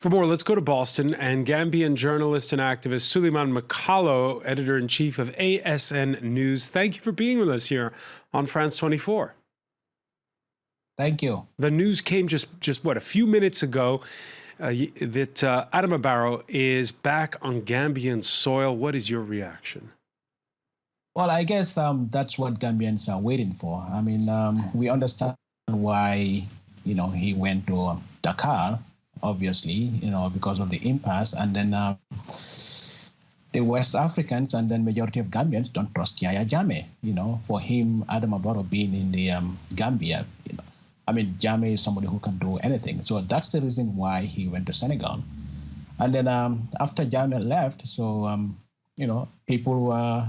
For more, let's go to Boston and Gambian journalist and activist Sulayman MAKALO, editor-in-chief of ASN News. Thank you for being with us here on France 24. Thank you. The news came just what, a few minutes ago that Adama Barrow is back on Gambian soil. What is your reaction? Well, I guess that's what Gambians are waiting for. I mean, we understand why, he went to Dakar, obviously, because of the impasse. And then the West Africans and then majority of Gambians don't trust Yaya Jammeh. For him, Adama Barrow being in the Gambia, I mean, Jammeh is somebody who can do anything. So that's the reason why he went to Senegal. And then after Jammeh left, so, people were,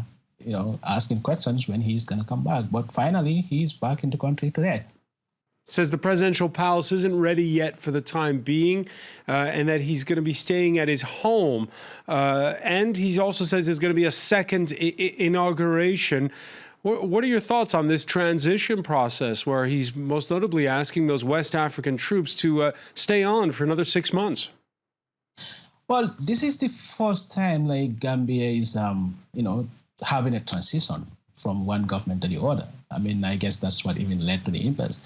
asking questions when he's going to come back. But finally, he's back in the country today. Says the presidential palace isn't ready yet for the time being, and that he's going to be staying at his home. And he also says there's going to be a second inauguration. What are your thoughts on this transition process where he's most notably asking those West African troops to stay on for another 6 months? Well, this is the first time like Gambia is, having a transition from one government to the other. I mean, I guess that's what even led to the impasse.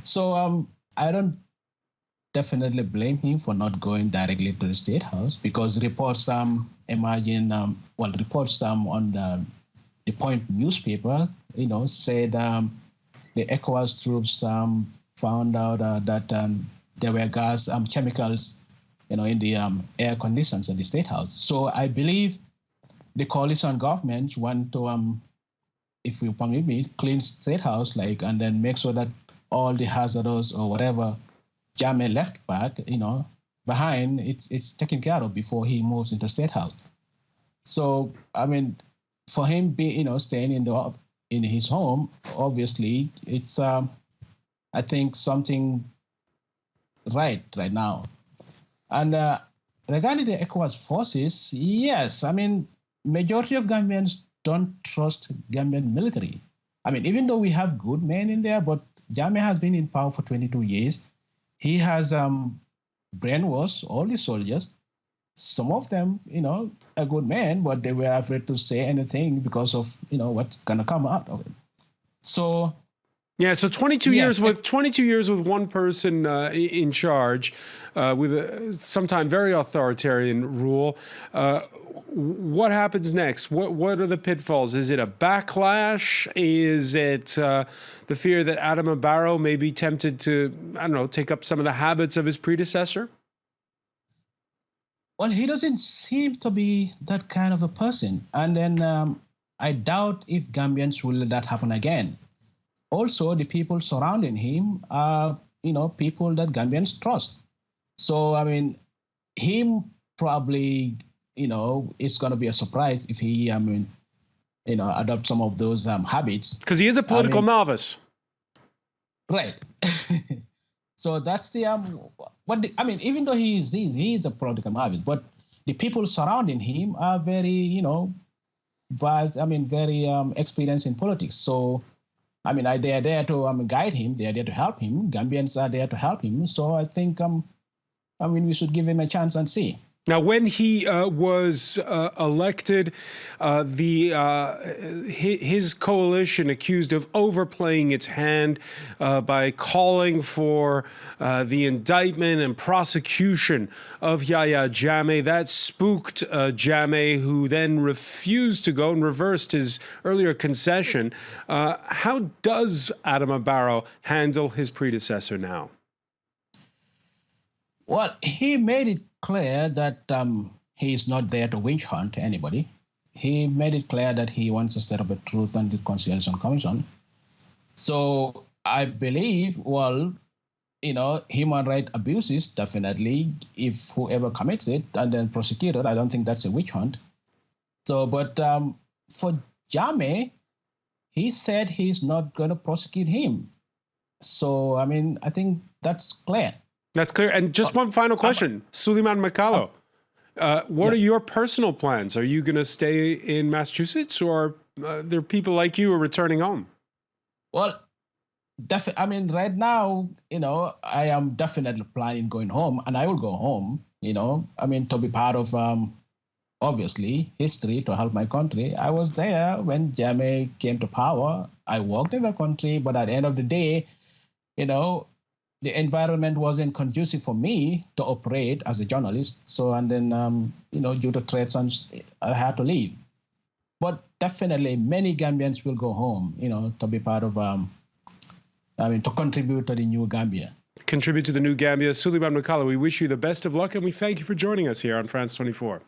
So I don't definitely blame him for not going directly to the State House, because reports reports on the Point newspaper, said the ECOWAS troops found out that there were gas chemicals, in the air conditions in the State House. So I believe the coalition governments want to, if you permit me, clean State House, and then make sure that all the hazardous or whatever Jammeh left back, behind, it's taken care of before he moves into State House. So I mean, for him, staying in his home, obviously, it's I think something right now. And regarding the ECOWAS forces, yes, I mean, majority of Gambians don't trust Gambian military. I mean, even though we have good men in there, but Jammeh has been in power for 22 years. He has brainwashed all the soldiers. Some of them, are good men, but they were afraid to say anything because of, what's going to come out of it. So, yeah, so 22 years with one person in charge, with sometimes very authoritarian rule. What happens next? What are the pitfalls? Is it a backlash? Is it the fear that Adama Barrow may be tempted to, take up some of the habits of his predecessor? Well, he doesn't seem to be that kind of a person. And then I doubt if Gambians will let that happen again. Also, the people surrounding him are, people that Gambians trust. So, I mean, him probably, it's going to be a surprise if he, adopt some of those habits. Because he is a political novice. Right. So that's the, even though he is a political novice, but the people surrounding him are very, very experienced in politics. So, they are there to guide him. They are there to help him. Gambians are there to help him. So I think, we should give him a chance and see. Now, when he was elected, his coalition accused of overplaying its hand by calling for the indictment and prosecution of Yaya Jammeh. That spooked Jammeh, who then refused to go and reversed his earlier concession. How does Adama Barrow handle his predecessor now? Well, he made it clear that he is not there to witch hunt anybody. He made it clear that he wants to set up a Truth and Reconciliation Commission. So I believe, human rights abuses, definitely, if whoever commits it and then prosecuted, I don't think that's a witch hunt. So, but for Jammeh, he said he's not going to prosecute him. So, I think that's clear. That's clear. And just one final question, Sulayman MAKALO. What are your personal plans? Are you going to stay in Massachusetts, or are there people like you who are returning home? Well, right now, I am definitely planning going home, and I will go home. to be part of, obviously, history to help my country. I was there when Jammeh came to power. I worked in the country, but at the end of the day, the environment wasn't conducive for me to operate as a journalist. So, and then, due to threats, I had to leave. But definitely, many Gambians will go home, to be part of, to contribute to the new Gambia. Contribute to the new Gambia. Sulayman MAKALO, we wish you the best of luck and we thank you for joining us here on France 24.